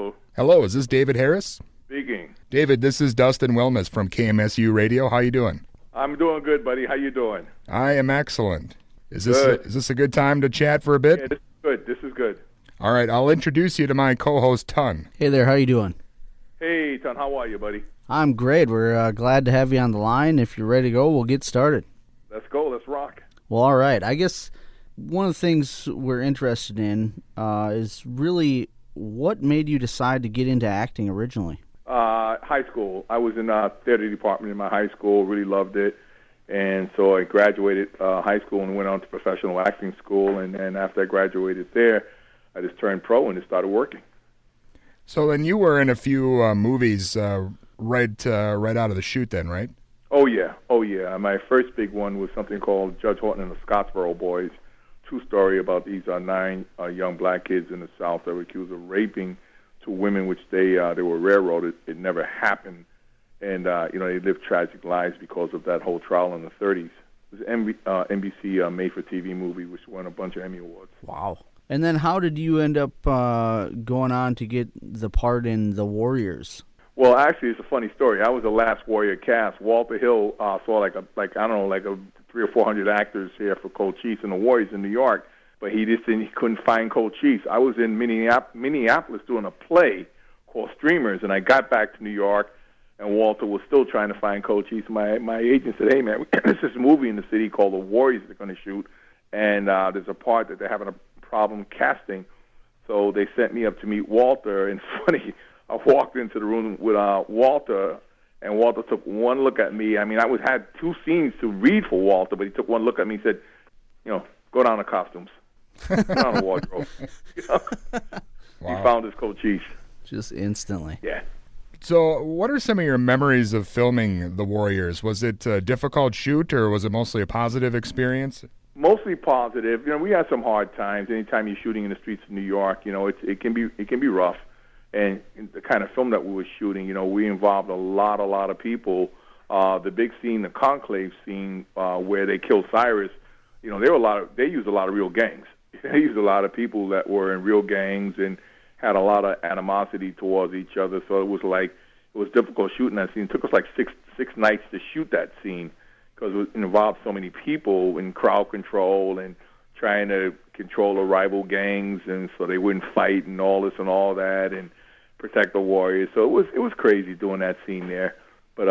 Hello. Hello, is this David Harris? Speaking. David, this is Dustin Wilmus from KMSU Radio. How you doing? I'm doing good, buddy. How you doing? I am excellent. Is Good. this a good time to chat for a bit? Yeah, this is good. This is good. All right, I'll introduce you to my co-host, Ton. Hey there, how you doing? Hey, Ton, how are you, buddy? I'm great. We're glad to have you on the line. If you're ready to go, we'll get started. Let's go. Let's rock. Well, all right. I guess one of the things we're interested in is really what made you decide to get into acting originally? High school. I was in the theater department in my high school. Really loved it. And so I graduated high school and went on to professional acting school. And then after I graduated there, I just turned pro and just started working. So then you were in a few movies right out of the chute then, right? Oh, yeah. My first big one was something called Judge Horton and the Scottsboro Boys. True story about these 9 young black kids in the South that were accused of raping 2 women, which they were railroaded. It never happened. And, they lived tragic lives because of that whole trial in the 30s. It was an NBC made-for-TV movie, which won a bunch of Emmy Awards. Wow. And then how did you end up going on to get the part in The Warriors? Well, actually, it's a funny story. I was the last Warrior cast. Walter Hill saw like 300 or 400 actors here for Cochise and the Warriors in New York, but he couldn't find Cochise. I was in Minneapolis doing a play called Streamers, and I got back to New York, and Walter was still trying to find Cochise. My agent said, "Hey man, there's this movie in the city called The Warriors they're going to shoot, and there's a part that they're having a problem casting." So they sent me up to meet Walter, and funny, I walked into the room with Walter, and Walter took one look at me. I mean, I had 2 scenes to read for Walter, but he took one look at me and said, "Go down to costumes, go down to wardrobe." Wow. He found his Cochise. Just instantly. Yeah. So what are some of your memories of filming The Warriors? Was it a difficult shoot, or was it mostly a positive experience? Mostly positive. We had some hard times. Anytime you're shooting in the streets of New York, it can be rough. And the kind of film that we were shooting, we involved a lot of people. The big scene, the conclave scene, where they killed Cyrus, they used a lot of real gangs. They used a lot of people that were in real gangs and had a lot of animosity towards each other. So it was difficult shooting that scene. It took us like six nights to shoot that scene because it involved so many people in crowd control and trying to control the rival gangs, and so they wouldn't fight and all this and all that, and protect the Warriors. So it was crazy doing that scene there. But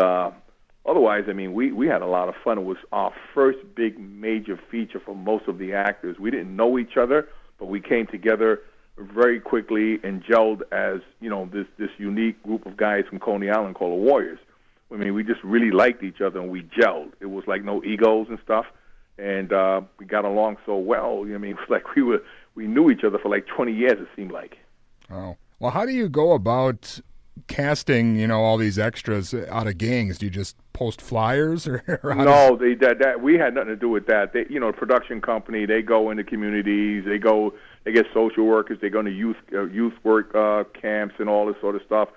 otherwise, we had a lot of fun. It was our first big major feature for most of the actors. We didn't know each other, but we came together very quickly and gelled as this unique group of guys from Coney Island called the Warriors. We just really liked each other and we gelled. It was like no egos and stuff, and we got along so well. It was like we knew each other for like 20 years. It seemed like. Oh. Well, how do you go about casting, all these extras out of gangs? Do you just post flyers, or no? We had nothing to do with that. They, production company. They go into communities. They get social workers. They go into youth work camps and all this sort of stuff.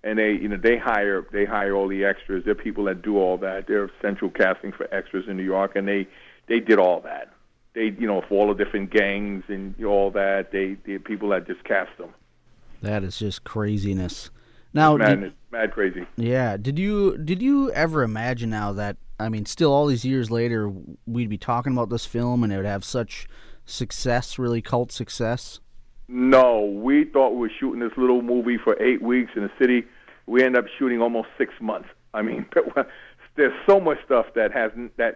And they hire all the extras. They're people that do all that. They're central casting for extras in New York, and they did all that. They for all the different gangs and all that. They people that just cast them. That is just craziness. Now, mad crazy. Yeah. Did you ever imagine now that, still all these years later, we'd be talking about this film and it would have such success, really cult success? No, we thought we were shooting this little movie for 8 weeks in the city. We ended up shooting almost 6 months. There's so much stuff that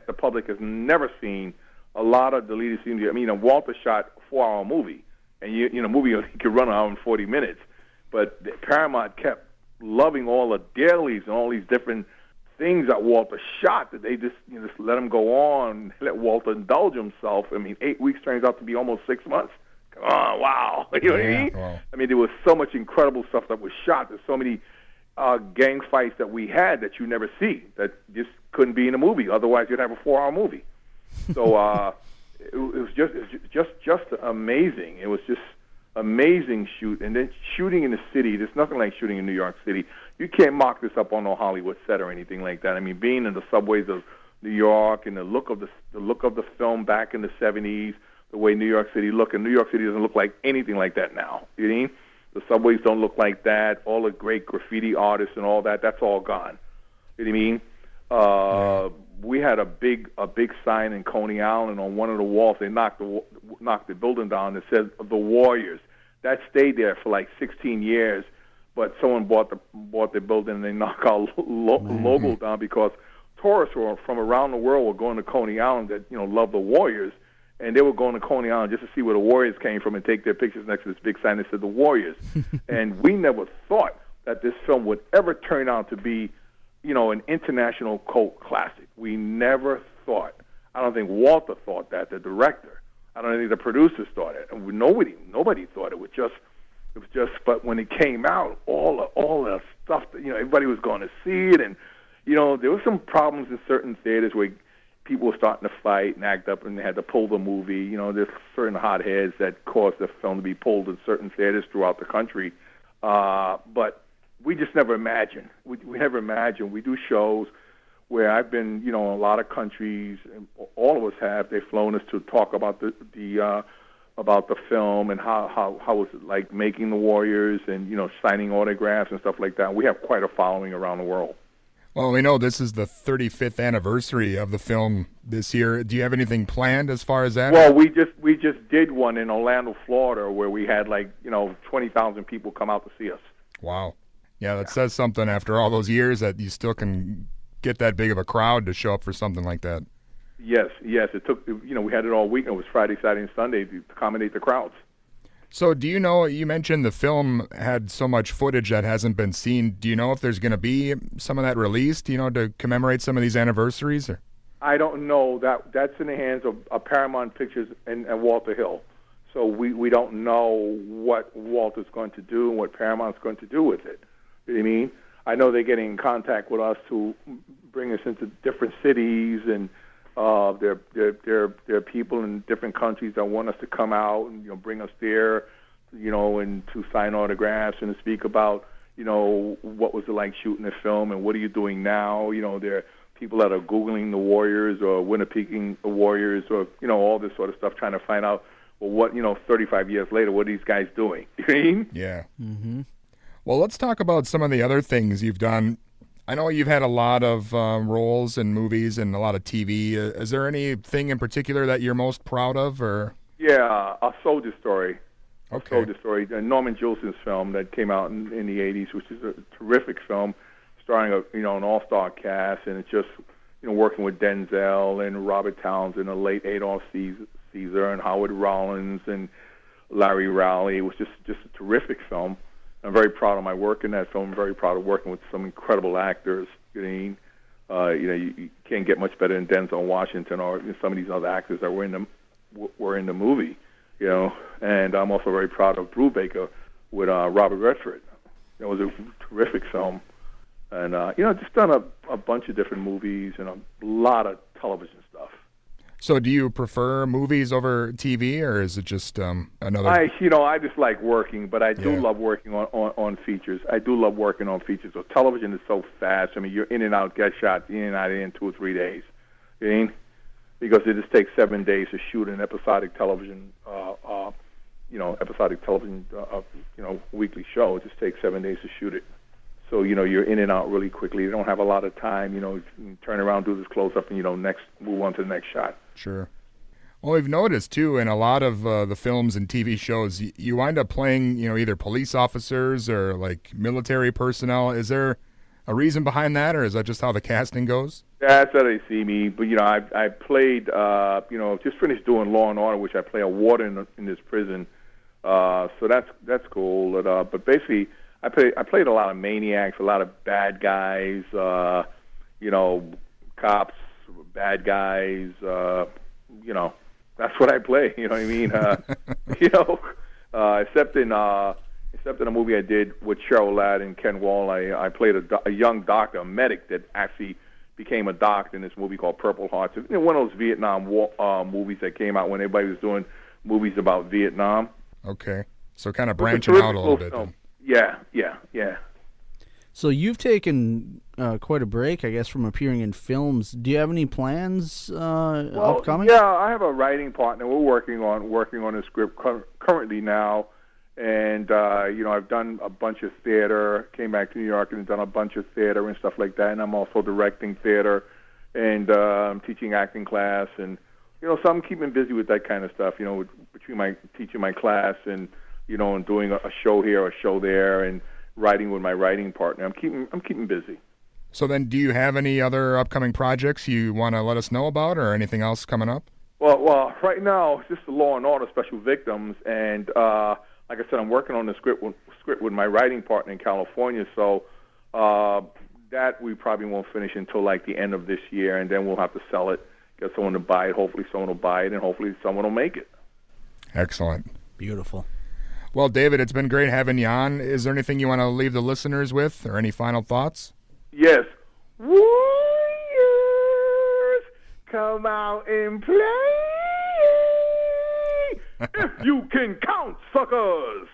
the public has never seen. A lot of deleted scenes. Walter shot a 4-hour movie. And a movie could run an hour and 40 minutes, but Paramount kept loving all the dailies and all these different things that Walter shot that they just let him go on, let Walter indulge himself. 8 weeks turns out to be almost 6 months. Come on, wow! You know what I mean? Wow. There was so much incredible stuff that was shot. There's so many gang fights that we had that you never see that just couldn't be in a movie. Otherwise, you'd have a 4-hour movie. So. It was just amazing. It was just amazing shoot, and then shooting in the city. There's nothing like shooting in New York City. You can't mock this up on no Hollywood set or anything like that. Being in the subways of New York and the look of the film back in the '70s, the way New York City looked, and New York City doesn't look like anything like that now. You know what I mean? The subways don't look like that. All the great graffiti artists and all that, that's all gone. You know what I mean? We had a big sign in Coney Island on one of the walls. They knocked the building down that said the Warriors. That stayed there for like 16 years, but someone bought the building and they knocked our logo down because tourists from around the world were going to Coney Island that love the Warriors, and they were going to Coney Island just to see where the Warriors came from and take their pictures next to this big sign that said the Warriors. And we never thought that this film would ever turn out to be an international cult classic. We never thought. I don't think Walter thought that, the director. I don't think the producers thought it. And nobody thought it was just. But when it came out, all the stuff that everybody was going to see it, and there were some problems in certain theaters where people were starting to fight and act up, and they had to pull the movie. There's certain hotheads that caused the film to be pulled in certain theaters throughout the country. But we just never imagined. We never imagined. We do shows where I've been, in a lot of countries, and all of us have. They've flown us to talk about the film and how was it like making the Warriors and signing autographs and stuff like that. We have quite a following around the world. Well, we know this is the 35th anniversary of the film this year. Do you have anything planned as far as that? Well, we just did one in Orlando, Florida, where we had 20,000 people come out to see us. Wow. Yeah, that says something after all those years that you still can get that big of a crowd to show up for something like that. Yes. It took, we had it all week. It was Friday, Saturday, and Sunday to accommodate the crowds. So do you know, you mentioned the film had so much footage that hasn't been seen. Do you know if there's going to be some of that released, to commemorate some of these anniversaries? Or? I don't know. That's in the hands of Paramount Pictures and Walter Hill. So we don't know what Walter's going to do and what Paramount's going to do with it. You know what I mean? I know they're getting in contact with us to bring us into different cities, and there are people in different countries that want us to come out and bring us there, and to sign autographs and to speak about what was it like shooting a film and what are you doing now. There are people that are Googling the Warriors or Winnipegging the Warriors or all this sort of stuff, trying to find out what 35 years later, what are these guys doing? You know what I mean? Yeah. Mm-hmm. Well, let's talk about some of the other things you've done. I know you've had a lot of roles in movies and a lot of TV. Is there anything in particular that you're most proud of? Or yeah, A Soldier Story. Okay. A Soldier Story, Norman Jewson's film that came out in the 80s, which is a terrific film, starring an all-star cast, and it's just working with Denzel and Robert Townsend, the late Adolph Caesar, and Howard Rollins and Larry Rowley. It was just a terrific film. I'm very proud of my work in that film. I'm very proud of working with some incredible actors. You can't get much better than Denzel Washington or some of these other actors that were in the movie. And I'm also very proud of Brubaker with Robert Redford. It was a terrific film. And just done a bunch of different movies and a lot of television stuff. So do you prefer movies over TV, or is it just another? I just like working, but I do love working on features. I do love working on features. So television is so fast. I mean, you're in and out, get shots in and out in 2 or 3 days. You know? Because it just takes 7 days to shoot an episodic television, weekly show. It just takes 7 days to shoot it. So, you're in and out really quickly. You don't have a lot of time, you turn around, do this close-up, and, move on to the next shot. Sure. Well, we've noticed, too, in a lot of the films and TV shows, you wind up playing, either police officers or, military personnel. Is there a reason behind that, or is that just how the casting goes? That's how they see me. But, I played, just finished doing Law and Order, which I play a warden in this prison. So that's cool. But basically, I played a lot of maniacs, a lot of bad guys, cops, bad guys, that's what I play, you know what I mean? Except in a movie I did with Cheryl Ladd and Ken Wall, I played a young doctor, a medic that actually became a doctor in this movie called Purple Hearts. It's one of those Vietnam War movies that came out when everybody was doing movies about Vietnam. Okay. So kind of branching out a little bit. Yeah. So you've taken quite a break, I guess, from appearing in films. Do you have any plans upcoming? Yeah, I have a writing partner. We're working on a script currently now, And, I've done a bunch of theater, came back to New York and done a bunch of theater and stuff like that. And I'm also directing theater and I'm teaching acting class. And, so I'm keeping busy with that kind of stuff, between my teaching my class and, and doing a show here, a show there, and writing with my writing partner. I'm keeping busy. So then, do you have any other upcoming projects you want to let us know about, or anything else coming up? Well, right now, it's just the Law and Order Special Victims, and like I said, I'm working on the script with my writing partner in California, so that we probably won't finish until like the end of this year, and then we'll have to sell it, get someone to buy it. Hopefully someone will buy it, and hopefully someone will make it. Excellent. Beautiful. Well, David, it's been great having you on. Is there anything you want to leave the listeners with, or any final thoughts? Yes. Warriors, come out and play. If you can count, suckers.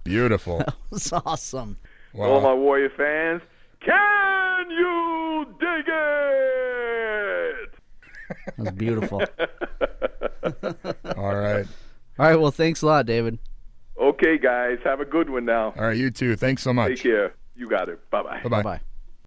Beautiful. That was awesome. Well, all my Warrior fans, can you dig it? That was beautiful. All right. All right, well, thanks a lot, David. Okay, guys, have a good one now. All right, you too. Thanks so much. Take care. You got it. Bye-bye. Bye-bye. Bye-bye.